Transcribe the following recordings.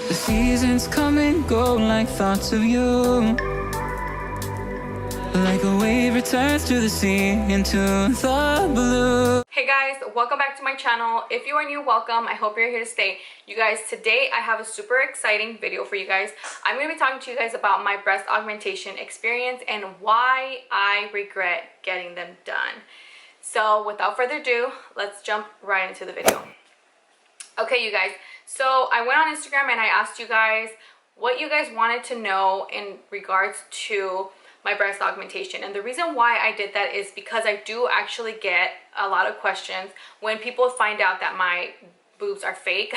The seasons come and go like thoughts of you. Like a wave returns to the sea into the blue. Hey guys, welcome back to my channel. If you are new, welcome. I hope you're here to stay. You guys, today I have a super exciting video for you guys. I'm going to be talking to you guys about my breast augmentation experience and why I regret getting them done. So without further ado, let's jump right into the video. Okay, you guys, so I went on Instagram and I asked you guys what you guys wanted to know in regards to my breast augmentation. And the reason why I did that is because I do actually get a lot of questions when people find out that my boobs are fake.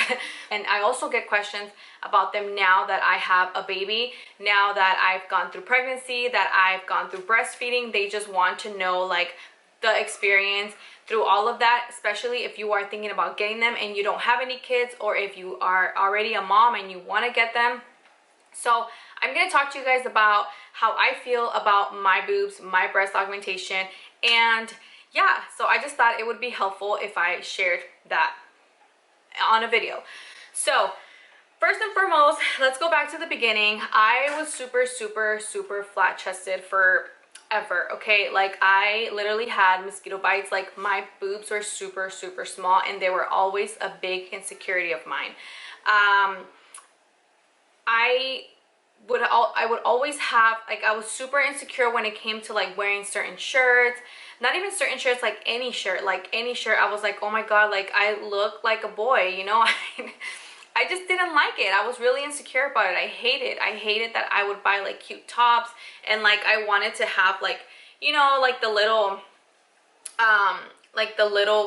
And I also get questions about them now that I have a baby, now that I've gone through pregnancy, that I've gone through breastfeeding. They just want to know like the experience through all of that, especially if you are thinking about getting them and you don't have any kids, or if you are already a mom and you want to get them. So I'm going to talk to you guys about how I feel about my boobs, my breast augmentation, and yeah, so I just thought it would be helpful if I shared that on a video. So first and foremost, let's go back to the beginning. I was super flat-chested forever, okay? Like I literally had mosquito bites. Like my boobs were super small and they were always a big insecurity of mine. I would always have, like, I was super insecure when it came to like wearing certain shirts, not even certain shirts, like any shirt, I was like, oh my god, like I look like a boy, you know. I just didn't like it. I was really insecure about it. I hated that I would buy like cute tops and like I wanted to have like, you know, like the little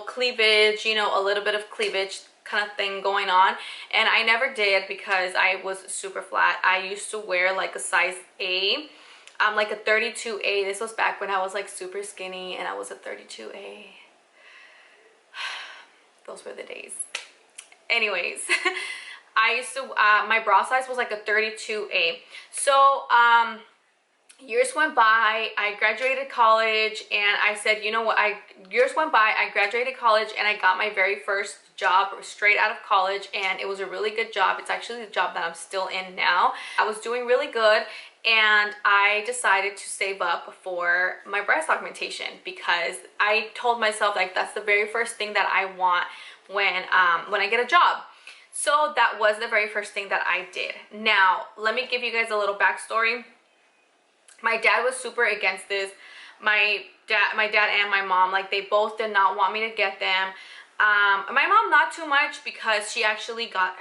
cleavage, you know, a little bit of cleavage kind of thing going on, and I never did because I was super flat. I used to wear like a size A, like a 32A. This was back when I was like super skinny and I was a 32A. Those were the days. Anyways, I used to my bra size was like a 32A. So years went by, I graduated college, and I said, you know what, years went by, I graduated college and I got my very first job straight out of college, and it was a really good job. It's actually the job that I'm still in now. I was doing really good, and I decided to save up for my breast augmentation because I told myself like that's the very first thing that I want when I get a job. So that was the very first thing that I did. Now let me give you guys a little backstory. My dad was super against this. My dad and my mom, like they both did not want me to get them. My mom not too much because she actually got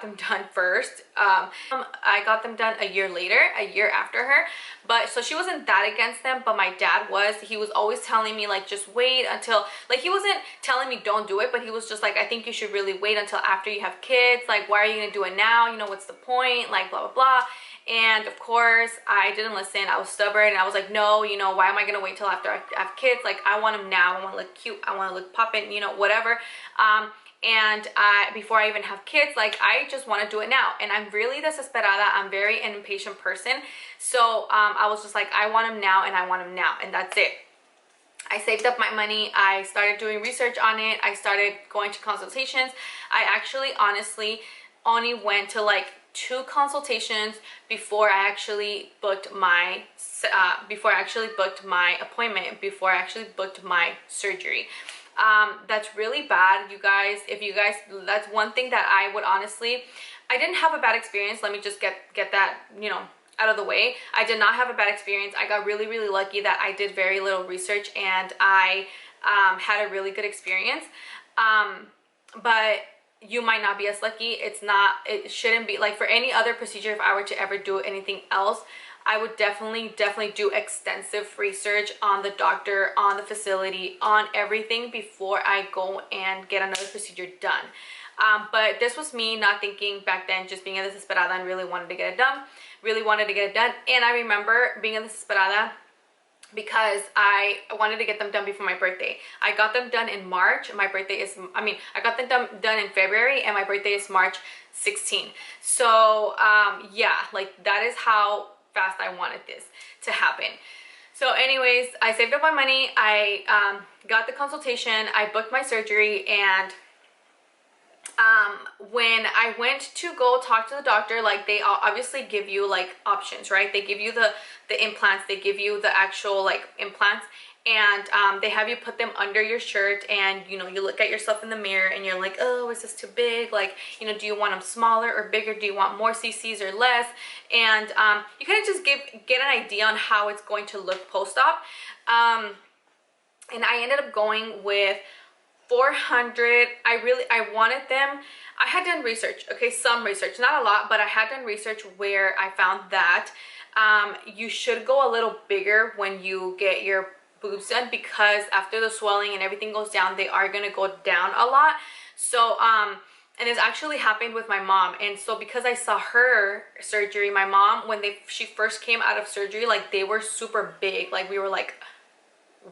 them done first. I got them done a year later, a year after her, but so she wasn't that against them. But my dad was. He was always telling me like just wait until, like he wasn't telling me don't do it, but he was just like, I think you should really wait until after you have kids. Like why are you gonna do it now? You know, what's the point? Like blah blah blah. And of course I didn't listen. I was stubborn and I was like, no, you know, why am I gonna wait till after I have kids? Like I want them now. I want to look cute, I want to look poppin', you know, whatever. And before I even have kids, like I just want to do it now. And I'm really desesperada. I'm very an impatient person. So I was just like, I want them now and I want them now, and that's it. I saved up my money. I started doing research on it. I started going to consultations. I actually honestly only went to like 2 consultations before I actually booked my appointment, before I actually booked my surgery. That's really bad, you guys. If you guys, that's one thing that I would honestly, I didn't have a bad experience. Let me just get that, you know, out of the way. I did not have a bad experience. I got really lucky that I did very little research and I had a really good experience. But you might not be as lucky. It shouldn't be like for any other procedure. If I were to ever do anything else, I would definitely do extensive research on the doctor, on the facility, on everything before I go and get another procedure done. But this was me not thinking back then, just being a desesperada and really wanted to get it done. And I remember being a desesperada because I wanted to get them done before my birthday. I got them done in March. My birthday is, I got them done in February and my birthday is March 16. So yeah, like that is how fast I wanted this to happen. So anyways, I saved up my money. I got the consultation. I booked my surgery, and when I went to go talk to the doctor, like they obviously give you like options, right? They give you the implants, they give you the actual like implants, and they have you put them under your shirt, and you know, you look at yourself in the mirror and you're like, oh, is this too big? Like, you know, do you want them smaller or bigger? Do you want more cc's or less? And you kind of just get an idea on how it's going to look post-op. And I ended up going with 400. I wanted them. I had done research, okay, some research, not a lot, but I had done research where I found that you should go a little bigger when you get your boobs done, because after the swelling and everything goes down, they are going to go down a lot. So and it's actually happened with my mom. And so because I saw her surgery, my mom, when she first came out of surgery, like they were super big. Like we were like,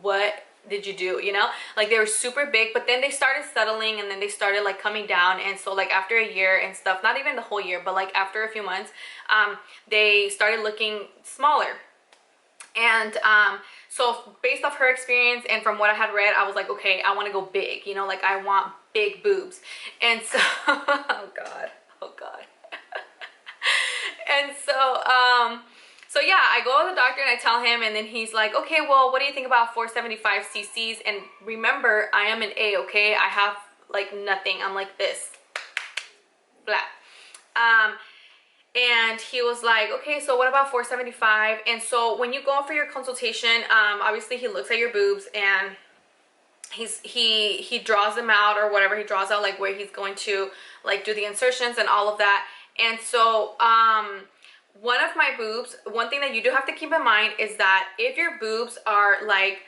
what did you do? You know, like they were super big, but then they started settling, and then they started like coming down. And so like after a year and stuff, not even the whole year, but like after a few months, they started looking smaller. And so based off her experience and from what I had read, I was like, okay, I want to go big, you know, like I want big boobs. And so oh god and so yeah, I go to the doctor and I tell him, and then he's like, okay, well, what do you think about 475 cc's? And remember, I am an A, okay? I have like nothing. I'm like this, blah. And he was like, okay, so what about 475? And so when you go for your consultation, obviously he looks at your boobs, and he draws them out, or whatever. He draws out like where he's going to like do the insertions and all of that. And so one of my boobs, one thing that you do have to keep in mind is that if your boobs are like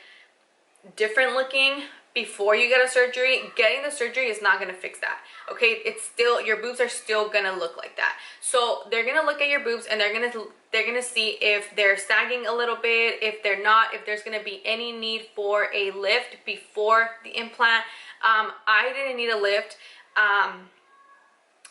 different looking before you get a surgery, getting the surgery is not going to fix that, okay? It's still, your boobs are still going to look like that. So they're going to look at your boobs, and they're going to see if they're sagging a little bit, if they're not, if there's going to be any need for a lift before the implant. I didn't need a lift.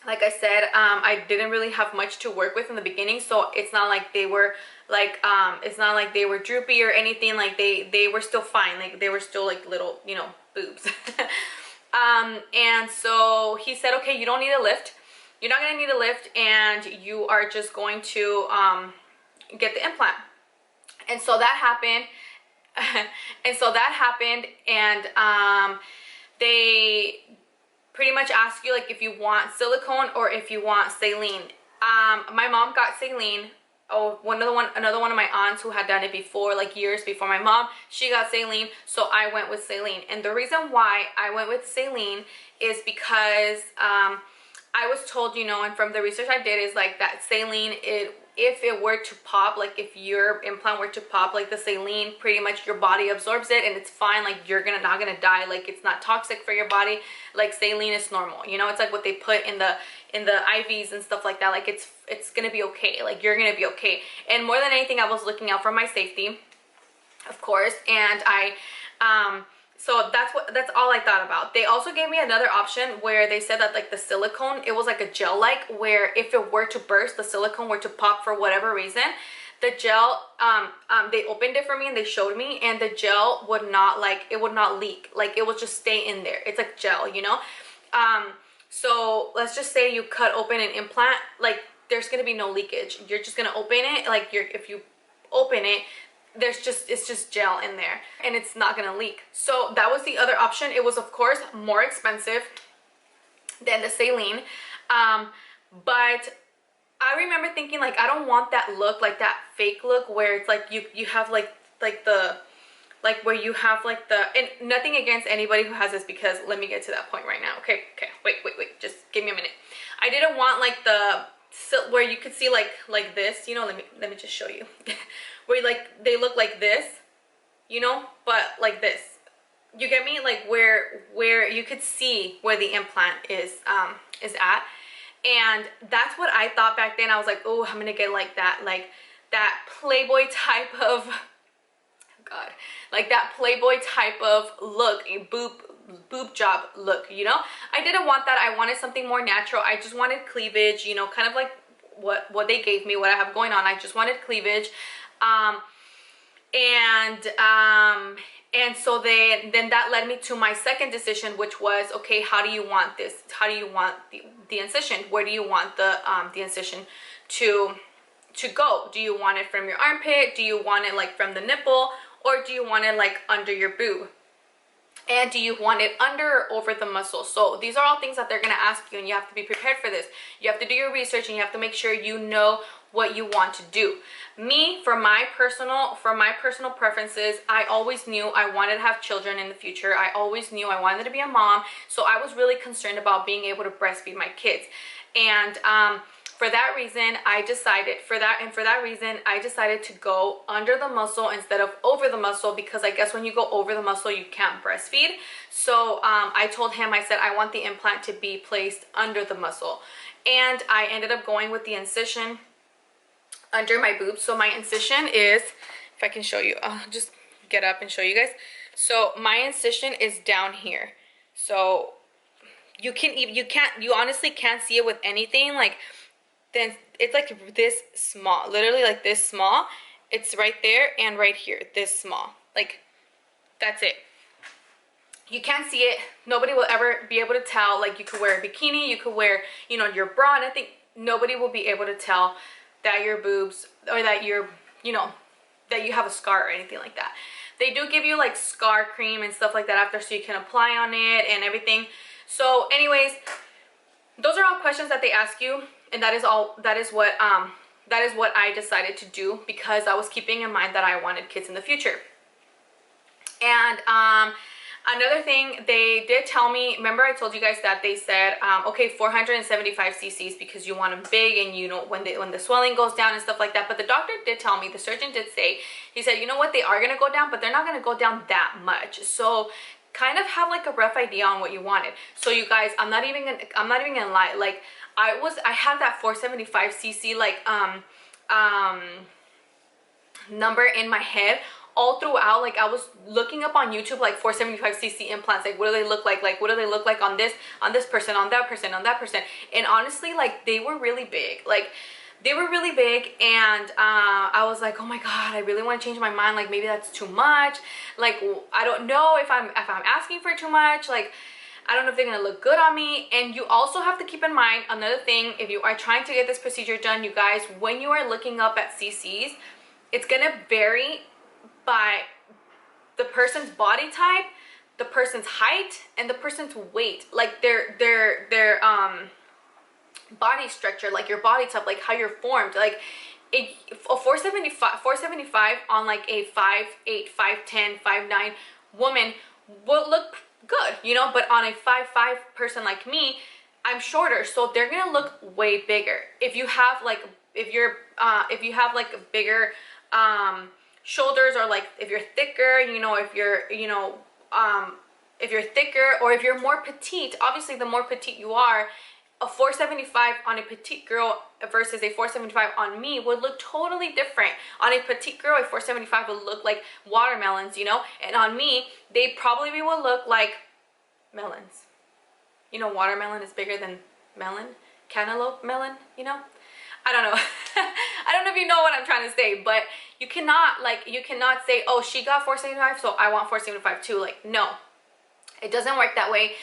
Like I said, I didn't really have much to work with in the beginning, so it's not like they were like it's not like they were droopy or anything. Like they were still fine, like they were still like little, you know, boobs. And so he said, okay, you don't need a lift, you're not gonna need a lift, and you are just going to get the implant. And so that happened. And they pretty much ask you like if you want silicone or if you want saline. My mom got saline. Oh, another one of my aunts who had done it before, like years before my mom, she got saline, so I went with saline. And the reason why I went with saline is because I was told, you know, and from the research I did, is like that saline, if it were to pop, like if your implant were to pop, like the saline, pretty much your body absorbs it and it's fine. Like you're not gonna die. Like it's not toxic for your body. Like saline is normal, you know, it's like what they put in the IVs and stuff like that. Like it's gonna be okay. Like you're gonna be okay. And more than anything, I was looking out for my safety, of course. And so that's all I thought about. They also gave me another option where they said that like the silicone, it was like a gel, like where if it were to burst, the silicone were to pop for whatever reason, the gel, they opened it for me and they showed me, and the gel would not leak. Like it would just stay in there. It's like gel, you know? So let's just say you cut open an implant, like there's gonna be no leakage. You're just gonna open it, like if you open it, it's just gel in there and it's not gonna leak. So that was the other option. It was of course more expensive than the saline, but I remember thinking like I don't want that look, like that fake look where it's like you have like the, like where you have like the, and nothing against anybody who has this, because let me get to that point right now. Okay, wait, just give me a minute. I didn't want like the where you could see like this, you know. Let me just show you. Where like they look like this, you know, but like this, you get me? Like where you could see where the implant is at. And that's what I thought back then. I was like, oh, I'm gonna get like that Playboy type of, oh god, like that Playboy type of look, a boob job look, you know. I didn't want that. I wanted something more natural. I just wanted cleavage, you know, kind of like what they gave me, what I have going on. I just wanted cleavage. And so then that led me to my second decision, which was, okay, how do you want this? How do you want the incision? Where do you want the incision to go? Do you want it from your armpit? Do you want it like from the nipple? Or do you want it like under your boob? And do you want it under or over the muscle? So these are all things that they're going to ask you, and you have to be prepared for this. You have to do your research, and you have to make sure you know what you want to do. Me, for my personal preferences, I always knew I wanted to have children in the future. I always knew I wanted to be a mom. So I was really concerned about being able to breastfeed my kids. And for that reason, I decided to go under the muscle instead of over the muscle, because I guess when you go over the muscle, you can't breastfeed. So I told him, I said, I want the implant to be placed under the muscle. And I ended up going with the incision under my boobs. So my incision is, if I can show you, I'll just get up and show you guys. So my incision is down here. So you honestly can't see it with anything. Like, then it's like this small, literally like this small. It's right there and right here, this small. Like, that's it. You can't see it. Nobody will ever be able to tell. Like, you could wear a bikini, you could wear, you know, your bra, and I think nobody will be able to tell that your boobs, or that you're, you know, that you have a scar or anything like that. They do give you like scar cream and stuff like that after, so you can apply on it and everything. So anyways, those are all questions that they ask you, and that is what I decided to do, because I was keeping in mind that I wanted kids in the future. And another thing they did tell me, remember I told you guys that they said, okay, 475 cc's because you want them big, and you know, when the swelling goes down and stuff like that. But the doctor did tell me, the surgeon did say, he said, you know what, they are going to go down, but they're not going to go down that much. So kind of have like a rough idea on what you wanted. So you guys, I'm not even gonna lie, like I had that 475 cc like number in my head all throughout. Like, I was looking up on YouTube like 475 cc implants, like what do they look like what do they look like on this person, on that person, on that person. And honestly, like, they were really big. Like, they were really big, and I was like, oh my god, I really want to change my mind. Like, maybe that's too much. Like, I don't know if I'm asking for too much. Like, I don't know if they're gonna look good on me. And you also have to keep in mind another thing, if you are trying to get this procedure done, you guys, when you are looking up at cc's, it's gonna vary by the person's body type, the person's height, and the person's weight. Like, their body structure, like your body type, like how you're formed. Like, a 475 on like a 5'8", 5'10", 5'9" woman will look good, you know. But on a 5'5" person like me, I'm shorter, so they're gonna look way bigger. If you have like bigger shoulders, or like if you're thicker, you know, if you're thicker, or if you're more petite, obviously the more petite you are, a 475 on a petite girl versus a 475 on me would look totally different. On a petite girl, a 475 would look like watermelons, you know, and on me, they probably will look like melons. You know, watermelon is bigger than melon, cantaloupe melon, you know. I don't know. I don't know if you know what I'm trying to say, but you cannot say, oh, she got 475, so I want 475 too. Like, no, it doesn't work that way.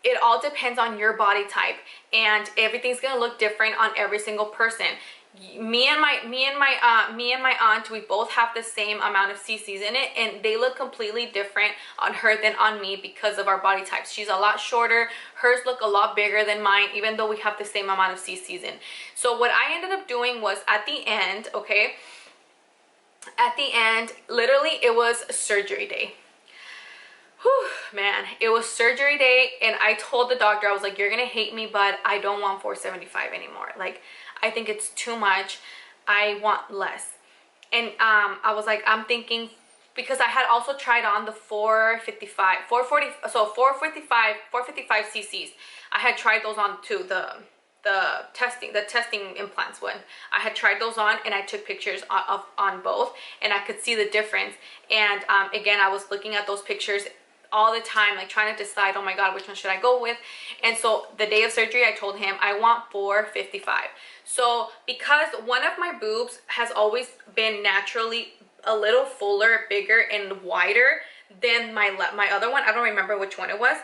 It all depends on your body type, and everything's gonna look different on every single person. Me and my aunt, we both have the same amount of cc's in it, and they look completely different on her than on me because of our body types. She's a lot shorter, hers look a lot bigger than mine, even though we have the same amount of cc's in. So what I ended up doing was, at the end, okay, at the end, literally, it was surgery day. Whew, man, it was surgery day, and I told the doctor, I was like, you're gonna hate me, but I don't want 475 anymore. Like, I think it's too much. I want less. And I was like, I'm thinking, because I had also tried on the 455 cc's. I had tried those on too, the testing implants one. I had tried those on, and I took pictures on both, and I could see the difference. And again, I was looking at those pictures all the time, like trying to decide, oh my god, which one should I go with. And so the day of surgery, I told him I want 455. So because one of my boobs has always been naturally a little fuller, bigger, and wider than my other one. I don't remember which one it was,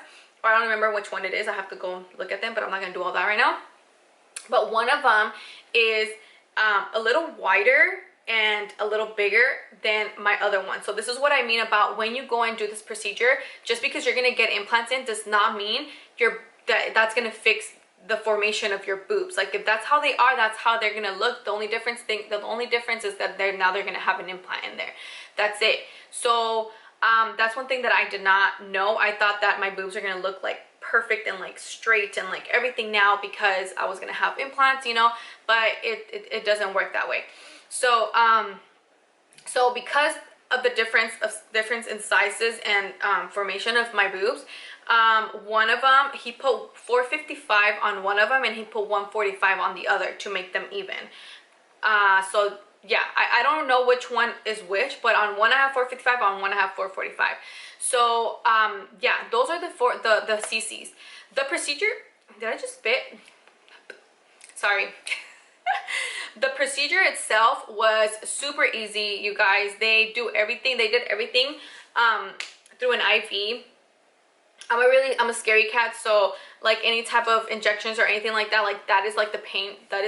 or I don't remember which one it is. I have to go look at them, but I'm not gonna do all that right now. But one of them is a little wider and a little bigger than my other one. So this is what I mean about when you go and do this procedure, just because you're gonna get implants in does not mean that's gonna fix the formation of your boobs. Like if that's how they are, that's how they're gonna look. The only difference is that they're gonna have an implant in there. That's it. So that's one thing that I did not know. I thought that my boobs are gonna look like perfect and like straight and like everything now because I was gonna have implants, you know, but it doesn't work that way. So so because of the difference in sizes and formation of my boobs, one of them, he put 455 on one of them and he put 145 on the other to make them even. So yeah, I don't know which one is which, but on one I have 455, on one I have 445. So yeah, those are the CCs. The procedure, did I just spit? Sorry. The procedure itself was super easy, you guys. They did everything through an IV. I'm a scary cat, so like any type of injections or anything like that, like that is like the pain, that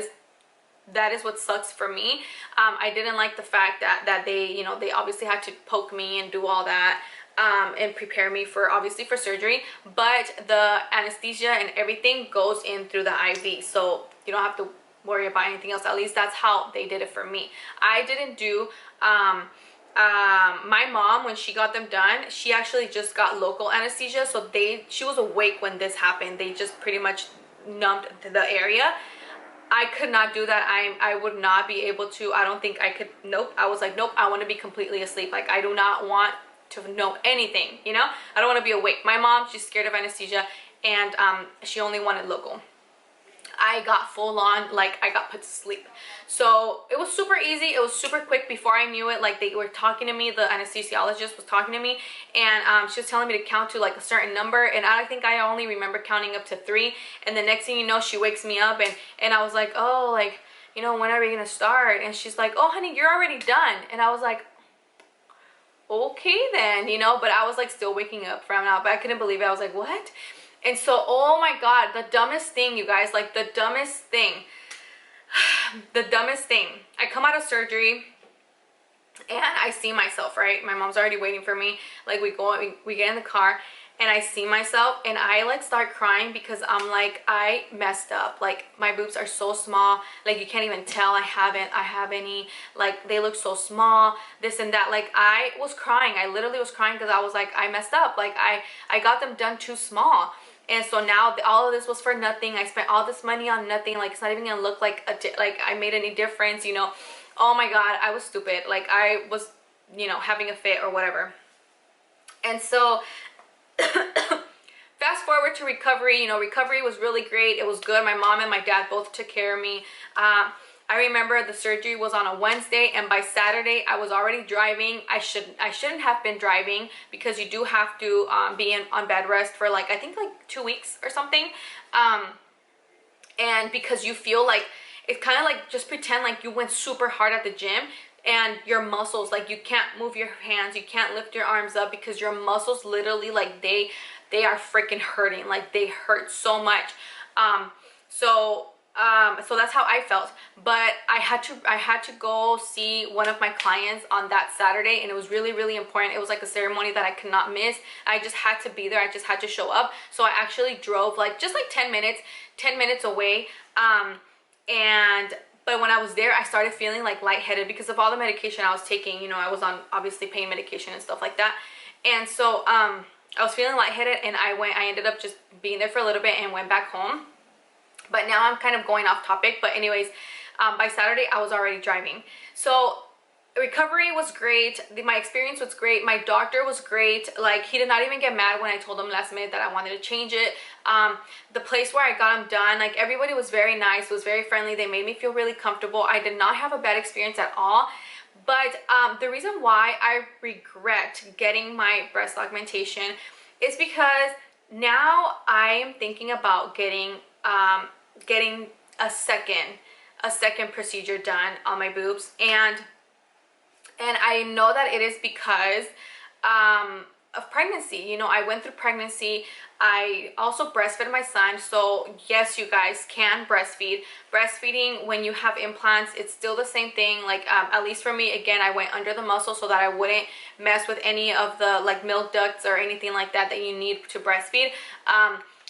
is what sucks for me. I didn't like the fact that they, you know, they obviously had to poke me and do all that and prepare me for surgery, but the anesthesia and everything goes in through the IV, so you don't have to worry about anything else. At least that's how they did it for me. I didn't do my mom, when she got them done, she actually just got local anesthesia, so she was awake when this happened. They just pretty much numbed the area. I could not do that. I would not be able to. I don't think I could. Nope. I was like, nope, I want to be completely asleep. Like I do not want to know anything, you know. I don't want to be awake. My mom, she's scared of anesthesia, and she only wanted local. I got full on, like I got put to sleep. So it was super easy. It was super quick. Before I knew it, like they were talking to me, the anesthesiologist was talking to me, and she was telling me to count to like a certain number, and I think I only remember counting up to 3, and the next thing you know, she wakes me up, and I was like, oh, like, you know, when are we gonna start? And she's like, oh honey, you're already done. And I was like, okay then, you know, but I was like still waking up from now, but I couldn't believe it. I was like, what? And so, oh my God, the dumbest thing, you guys, like the dumbest thing, I come out of surgery and I see myself, right? My mom's already waiting for me. Like we get in the car and I see myself and I like start crying because I'm like, I messed up. Like my boobs are so small. Like you can't even tell I have any, like they look so small, this and that. Like I was crying. I literally was crying because I was like, I messed up. Like I got them done too small. And so now all of this was for nothing. I spent all this money on nothing. Like it's not even gonna look like I made any difference, you know. Oh my God, I was stupid. Like I was, you know, having a fit or whatever. And so fast forward to recovery. You know, recovery was really great. It was good. My mom and my dad both took care of me. I remember the surgery was on a Wednesday, and by Saturday I was already driving. I shouldn't have been driving because you do have to be on bed rest for like, I think like 2 weeks or something. And because you feel like, it's kind of like, just pretend like you went super hard at the gym and your muscles, like you can't move your hands, you can't lift your arms up because your muscles literally, like they are freaking hurting. Like they hurt so much. So that's how I felt. But I had to go see one of my clients on that Saturday, and it was really, really important. It was like a ceremony that I could not miss. I just had to be there. I just had to show up. So I actually drove like just like 10 minutes away. But when I was there, I started feeling like lightheaded because of all the medication I was taking. You know, I was on obviously pain medication and stuff like that. And so I was feeling lightheaded, and I ended up just being there for a little bit and went back home. But now I'm kind of going off topic. But anyways, by Saturday I was already driving. So recovery was great. My experience was great. My doctor was great. Like he did not even get mad when I told him last minute that I wanted to change it. The place where I got them done, like everybody was very nice, was very friendly. They made me feel really comfortable. I did not have a bad experience at all. But the reason why I regret getting my breast augmentation is because now I am thinking about getting a second procedure done on my boobs, and I know that it is because of pregnancy. You know, I went through pregnancy. I also breastfed my son. So yes, you guys can breastfeed. Breastfeeding when you have implants, it's still the same thing. Like at least for me, again, I went under the muscle so that I wouldn't mess with any of the like milk ducts or anything like that that you need to breastfeed.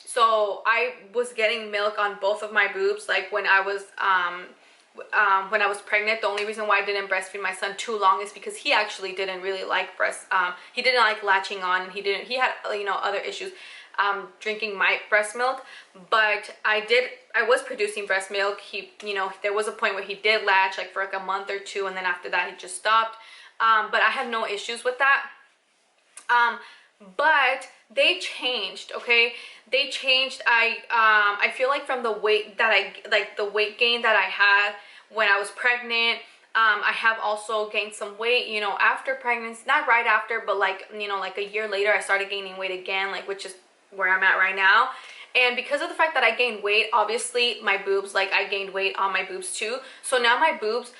So I was getting milk on both of my boobs, like when I was pregnant. The only reason why I didn't breastfeed my son too long is because he actually didn't really like he didn't like latching on. He had, you know, other issues drinking my breast milk. But I was producing breast milk. He, you know, there was a point where he did latch, like for like a month or two, and then after that he just stopped. But I had no issues with that. But they changed, okay? They changed. I feel like from the weight that the weight gain that I had when I was pregnant, I have also gained some weight, you know, after pregnancy. Not right after, but like, you know, like a year later, I started gaining weight again, like, which is where I'm at right now. And because of the fact that I gained weight, obviously my boobs, like I gained weight on my boobs too. So now my boobs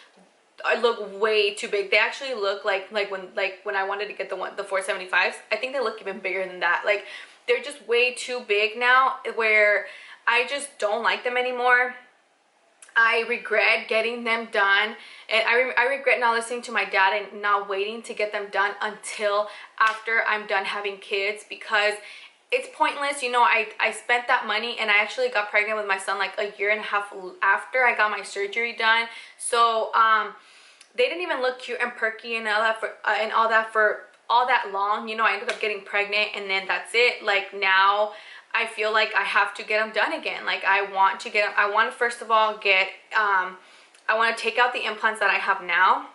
look way too big. They actually look like when I wanted to get the 475s. I think they look even bigger than that. Like they're just way too big now, where I just don't like them anymore. I regret getting them done, and I regret not listening to my dad and not waiting to get them done until after I'm done having kids, because it's pointless. You know, I spent that money, and I actually got pregnant with my son like a year and a half after I got my surgery done. So they didn't even look cute and perky and all that for all that long. You know, I ended up getting pregnant, and then that's it. Like now I feel like I have to get them done again. Like I want to first of all get I want to take out the implants that I have now,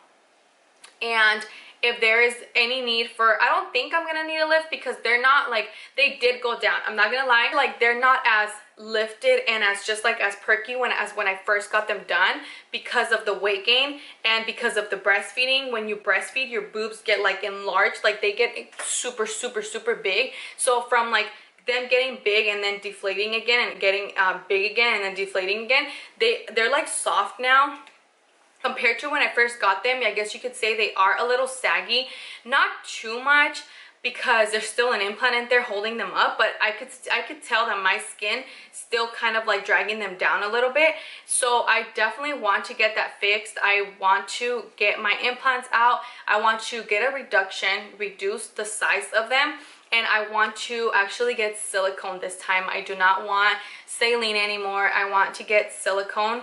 and if there is any need for, I don't think I'm gonna need a lift, because they're not like, they did go down, I'm not gonna lie, like they're not as lifted and as just like as perky as when I first got them done, because of the weight gain and because of the breastfeeding. When you breastfeed, your boobs get like enlarged, like they get super big. So from like them getting big and then deflating again, and getting big again and then deflating again, they're like soft now. Compared to when I first got them, I guess you could say they are a little saggy. Not too much, because there's still an implant in there holding them up, but I could tell that my skin still kind of like dragging them down a little bit. So I definitely want to get that fixed. I want to get my implants out. I want to get a reduce the size of them, and I want to actually get silicone this time. I do not want saline anymore. I want to get silicone.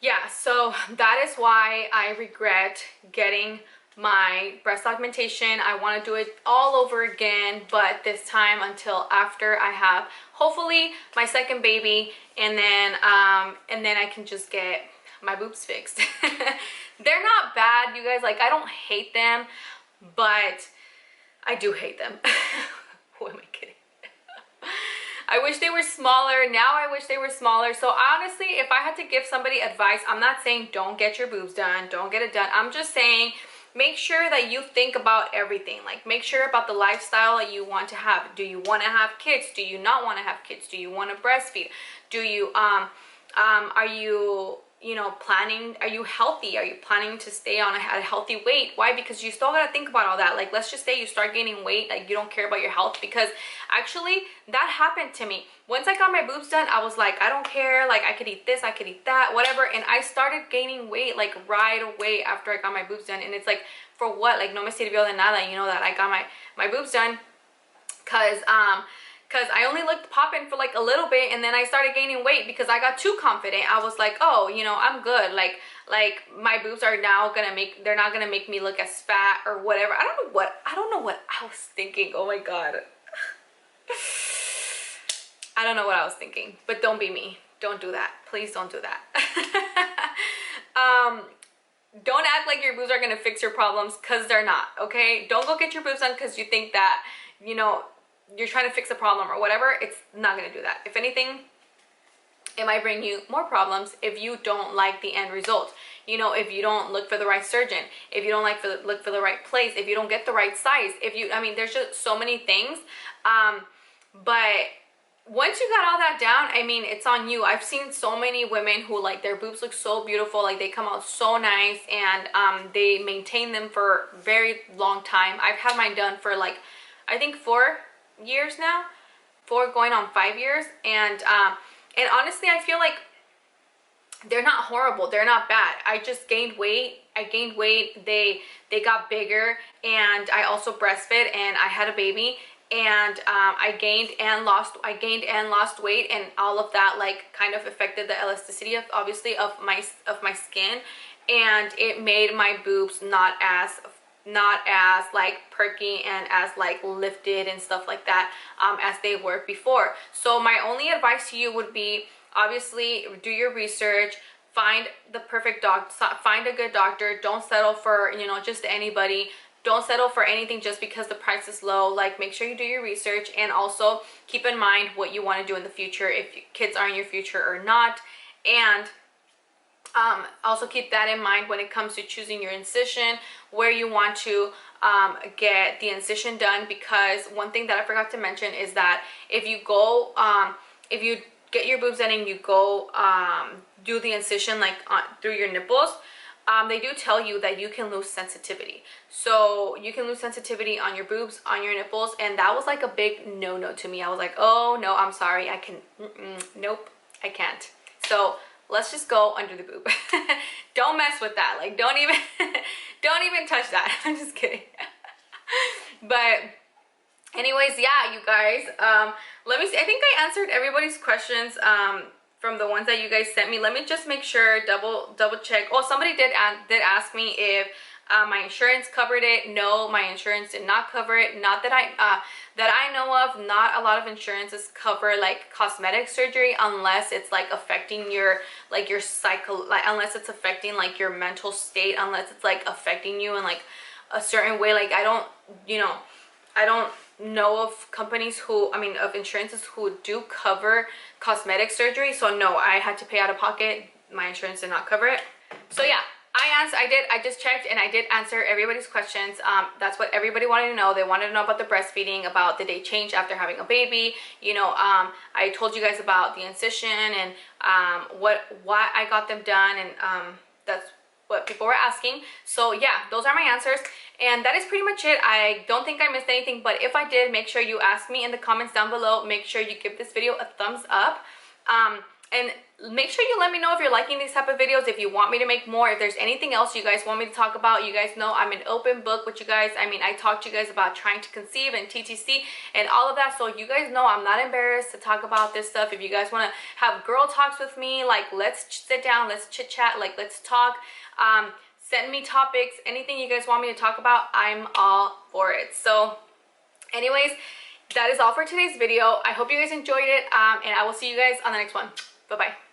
Yeah, so that is why I regret getting my breast augmentation. I want to do it all over again, but this time until after I have hopefully my second baby, and then I can just get my boobs fixed. They're not bad, you guys. Like, I don't hate them, but I do hate them. Who am I kidding? I wish they were smaller. Now I wish they were smaller. So honestly, if I had to give somebody advice, I'm not saying don't get your boobs done, don't get it done. I'm just saying make sure that you think about everything. Like, make sure about the lifestyle that you want to have. Do you want to have kids? Do you not want to have kids? Do you want to breastfeed? Do you are you, you know, planning, are you healthy? Are you planning to stay on a healthy weight? Why? Because you still got to think about all that. Like, let's just say you start gaining weight, like you don't care about your health, because actually that happened to me. Once I got my boobs done, I was like, I don't care, like I could eat this, I could eat that, whatever. And I started gaining weight like right away after I got my boobs done. And it's like, for what? Like, no me sirvió de nada, you know, that I got my boobs done, because I only looked popping for like a little bit, and then I started gaining weight because I got too confident. I was like, oh, you know, I'm good. Like my boobs are now they're not gonna make me look as fat or whatever. I don't know what I was thinking. Oh my God. I don't know what I was thinking, but don't be me. Don't do that. Please don't do that. Don't act like your boobs are gonna fix your problems, because they're not, okay? Don't go get your boobs done because you think that, you know, you're trying to fix a problem or whatever. It's not going to do that. If anything, it might bring you more problems if you don't like the end result. You know, if you don't look for the right surgeon, if you don't look for the right place, if you don't get the right size, I mean, there's just so many things. But once you got all that down, I mean, it's on you. I've seen so many women who, like, their boobs look so beautiful, like they come out so nice, and they maintain them for a very long time. I've had mine done for like, I think 4 years now, 4 going on 5 years. And honestly, I feel like they're not horrible, they're not bad. I just gained weight. They got bigger, and I also breastfed, and I had a baby, and I gained and lost weight, and all of that like kind of affected the elasticity of obviously of my skin, and it made my boobs not as like perky and as like lifted and stuff like that as they were before. So my only advice to you would be, obviously, do your research, find the perfect doctor, find a good doctor. Don't settle for, you know, just anybody. Don't settle for anything just because the price is low. Like, make sure you do your research, and also keep in mind what you want to do in the future, if kids are in your future or not. And also keep that in mind when it comes to choosing your incision, where you want to get the incision done. Because one thing that I forgot to mention is that if you go if you get your boobs done and you go do the incision like through your nipples, they do tell you that you can lose sensitivity. So you can lose sensitivity on your boobs, on your nipples, and that was like a big no to me. I was like, oh no, I'm sorry, I can nope, I can't. So let's just go under the boob. Don't mess with that. Like, don't even touch that. I'm just kidding. But anyways, yeah, you guys, let me see. I think I answered everybody's questions from the ones that you guys sent me. Let me just make sure, double check. Oh, somebody did ask me if my insurance covered it. No, my insurance did not cover it. Not that I know of. Not a lot of insurances cover like cosmetic surgery unless it's like affecting your cycle, like unless it's affecting like your mental state, unless it's like affecting you in like a certain way. Like, I don't know of companies of insurances who do cover cosmetic surgery. So no, I had to pay out of pocket. My insurance did not cover it. So yeah, I just checked, and I did answer everybody's questions. That's what everybody wanted to know. They wanted to know about the breastfeeding, about the day change after having a baby. You know, I told you guys about the incision and why I got them done, and that's what people were asking. So yeah, those are my answers, and that is pretty much it. I don't think I missed anything, but if I did, make sure you ask me in the comments down below. Make sure you give this video a thumbs up, and make sure you let me know if you're liking these type of videos, if you want me to make more, if there's anything else you guys want me to talk about. You guys know I'm an open book with you guys. I mean, I talked to you guys about trying to conceive and TTC and all of that, so you guys know I'm not embarrassed to talk about this stuff. If you guys want to have girl talks with me, like, let's sit down, let's chit chat, like, let's talk. Send me topics, anything you guys want me to talk about, I'm all for it. So anyways, that is all for today's video. I hope you guys enjoyed it, and I will see you guys on the next one. Bye bye.